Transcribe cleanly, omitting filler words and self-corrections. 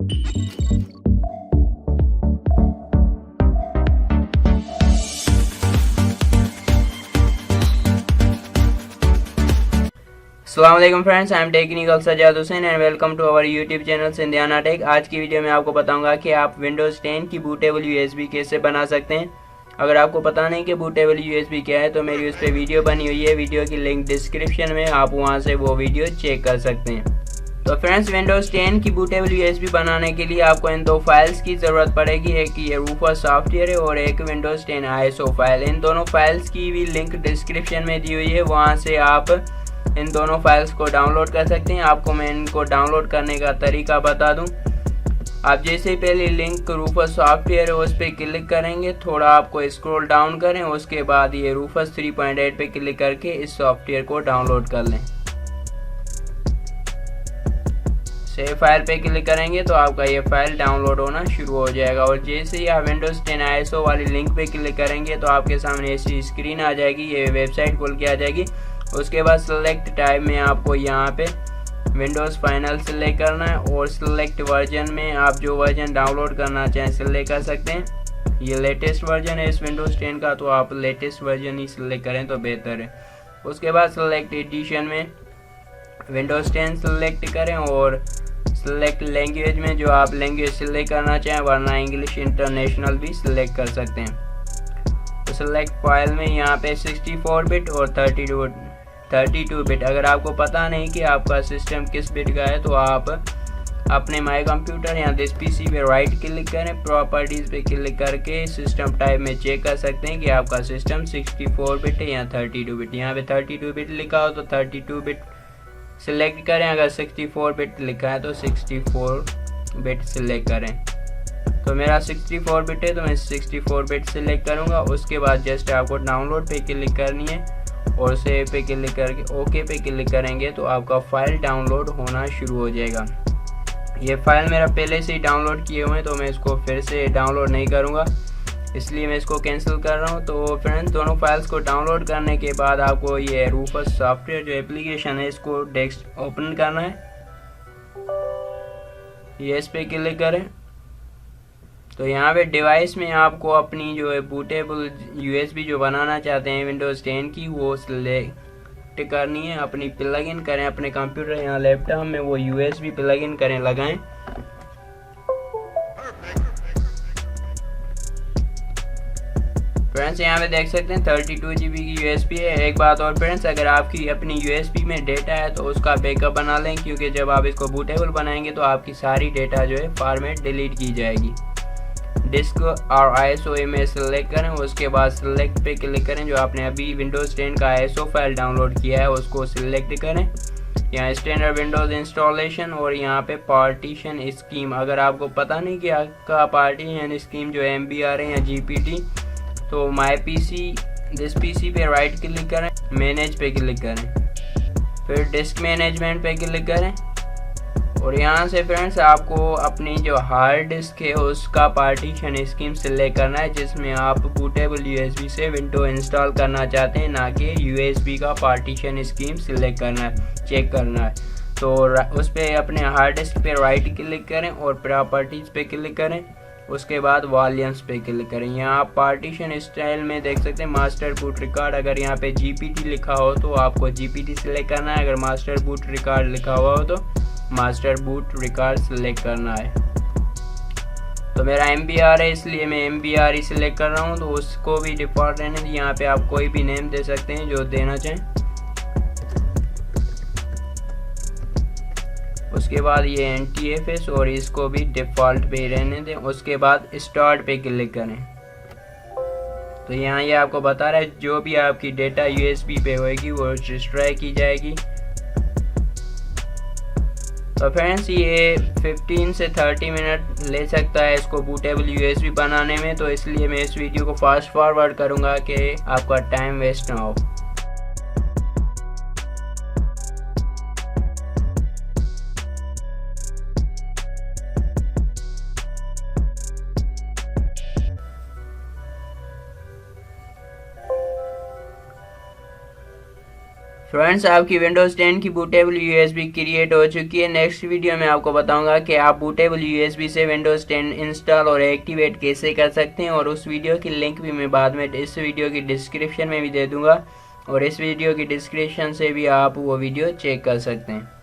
अस्सलामुअलैकुम friends, I am technical Sajad Hussain and welcome to our YouTube channel Sindhiyana tech. आज की video में आपको बताऊंगा कि आप विंडोज़ 10 की बूटेबल यूएसबी कैसे बना सकते हैं। अगर आपको पता नहीं कि बूटेबल यूएसबी क्या है तो मेरी उस पर वीडियो बनी हुई है, वीडियो की लिंक डिस्क्रिप्शन में, आप वहां से वो वीडियो चेक कर सकते हैं। तो फ्रेंड्स, विंडोज़ 10 की बूटेबल यूएसबी बनाने के लिए आपको इन दो फाइल्स की ज़रूरत पड़ेगी। एक ये रूफर सॉफ्टवेयर है और एक विंडोज़ 10 ISO फाइल। इन दोनों फाइल्स की भी लिंक डिस्क्रिप्शन में दी हुई है, वहाँ से आप इन दोनों फाइल्स को डाउनलोड कर सकते हैं। आपको मैं इनको डाउनलोड करने का तरीका बता दूं। आप जैसे ही पहले लिंक रूफर सॉफ्टवेयर है उस पर क्लिक करेंगे, थोड़ा आपको स्क्रॉल डाउन करें, उसके बाद ये रूफर 3.8 पे क्लिक करके इस सॉफ्टवेयर को डाउनलोड कर लें। सेव फाइल पे क्लिक करेंगे तो आपका ये फाइल डाउनलोड होना शुरू हो जाएगा। और जैसे ही आप विंडोज़ 10 ISO वाली लिंक पे क्लिक करेंगे तो आपके सामने ऐसी स्क्रीन आ जाएगी, ये वेबसाइट खोल के आ जाएगी। उसके बाद सिलेक्ट टाइप में आपको यहाँ पे विंडोज़ फाइनल सिलेक्ट करना है और सिलेक्ट वर्जन में आप जो वर्जन डाउनलोड करना चाहें सिलेक्ट कर सकते हैं। ये लेटेस्ट वर्जन है इस विंडोज़ 10 का, तो आप लेटेस्ट वर्जन ही सिलेक्ट करें तो बेहतर है। उसके बाद सिलेक्ट एडिशन में विंडोज़ 10 सिलेक्ट करें और सिलेक्ट लैंग्वेज में जो आप लैंग्वेज सिलेक्ट करना चाहें, वरना इंग्लिश इंटरनेशनल भी सिलेक्ट कर सकते हैं। तो सिलेक्ट फाइल में यहाँ पे 64 बिट और 32 बिट। अगर आपको पता नहीं कि आपका सिस्टम किस बिट का है तो आप अपने माई कंप्यूटर या दिस पीसी पे राइट क्लिक करें, प्रॉपर्टीज़ पे क्लिक करके सिस्टम टाइप में चेक कर सकते हैं कि आपका सिस्टम 64 बिट है या 32 बिट। यहाँ पे 32 बिट लिखा हो तो 32 बिट सिलेक्ट करें, अगर 64 बिट लिखा है तो 64 बिट सिलेक्ट करें। तो मेरा 64 बिट है तो मैं 64 बिट सिलेक्ट करूँगा। उसके बाद जस्ट आपको डाउनलोड पे क्लिक करनी है और सेव पे क्लिक करके ओके पे क्लिक करेंगे तो आपका फ़ाइल डाउनलोड होना शुरू हो जाएगा। ये फ़ाइल मेरा पहले से ही डाउनलोड किए हुए हैं तो मैं इसको फिर से डाउनलोड नहीं करूँगा, इसलिए मैं इसको कैंसिल कर रहा हूँ। तो फ्रेंड्स, दोनों फाइल्स को डाउनलोड करने के बाद आपको ये रूफर सॉफ्टवेयर जो एप्लीकेशन है इसको डेस्क ओपन करना है। ये इस पे क्लिक करें तो यहाँ पे डिवाइस में आपको अपनी जो है बूटेबल यूएसबी जो बनाना चाहते हैं विंडोज़ 10 की वो सिलेक्ट करनी है, अपनी प्लग इन करें अपने कंप्यूटर या लैपटॉप में, वो यूएसबी प्लग इन करें, लगाएं। फ्रेंड्स, यहाँ पे देख सकते हैं 32 GB की यूएसबी है। एक बात और फ्रेंड्स, अगर आपकी अपनी यूएसबी में डेटा है तो उसका बैकअप बना लें, क्योंकि जब आप इसको बूटेबल बनाएंगे तो आपकी सारी डेटा जो है फॉर्मेट डिलीट की जाएगी। डिस्क और ISO इमेज सेलेक्ट करें, उसके बाद सिलेक्ट पे क्लिक करें। जो आपने अभी विंडोज़ 10 का ISO फाइल डाउनलोड किया है उसको सिलेक्ट करें। यहाँ स्टैंडर्ड विंडोज़ इंस्टॉलेशन और यहाँ पे पार्टीशन स्कीम। अगर आपको पता नहीं कि आपका पार्टीशन स्कीम जो MBR है या GPT, तो माई पीसी दिस पीसी पे राइट क्लिक करें, मैनेज पे क्लिक करें, फिर डिस्क मैनेजमेंट पे क्लिक करें और यहाँ से फ्रेंड्स आपको अपनी जो हार्ड डिस्क है उसका पार्टीशन स्कीम सिलेक्ट करना है, जिसमें आप बूटेबल यूएसबी से विंडो इंस्टॉल करना चाहते हैं, ना कि यूएसबी का पार्टीशन स्कीम सिलेक्ट करना है, चेक करना है। तो उस पर अपने हार्ड डिस्क पे राइट क्लिक करें और प्रॉपर्टीज़ पे क्लिक करें, उसके बाद वॉल्यूम्स पे क्लिक करें। यहाँ आप पार्टीशन स्टाइल में देख सकते हैं मास्टर बूट रिकॉर्ड। अगर यहाँ पे GPT लिखा हो तो आपको GPT सिलेक्ट करना है, अगर मास्टर बूट रिकॉर्ड लिखा हुआ हो तो मास्टर बूट रिकॉर्ड सिलेक्ट करना है। तो मेरा MBR है इसलिए मैं MBR ही सिलेक्ट कर रहा हूँ, तो उसको भी डिफ़ॉल्ट रहने दीजिए। यहाँ पे आप कोई भी नेम दे सकते हैं जो देना चाहें। उसके बाद ये NTFS और इसको भी डिफ़ॉल्ट पे रहने दें। उसके बाद स्टार्ट पे क्लिक करें तो यहाँ ये आपको बता रहा है जो भी आपकी डेटा USB पे होएगी वो डिस्ट्रॉय की जाएगी। तो फ्रेंड्स, ये 15 से 30 मिनट ले सकता है इसको बूटेबल यूएसबी बनाने में, तो इसलिए मैं इस वीडियो को फास्ट फॉरवर्ड करूँगा कि आपका टाइम वेस्ट ना हो। फ्रेंड्स, आपकी विंडोज़ 10 की बूटेबल यूएसबी क्रिएट हो चुकी है। नेक्स्ट वीडियो में आपको बताऊंगा कि आप बूटेबल यूएसबी से विंडोज़ 10 इंस्टॉल और एक्टिवेट कैसे कर सकते हैं, और उस वीडियो की लिंक भी मैं बाद में इस वीडियो की डिस्क्रिप्शन में भी दे दूंगा, और इस वीडियो की डिस्क्रिप्शन से भी आप वो वीडियो चेक कर सकते हैं।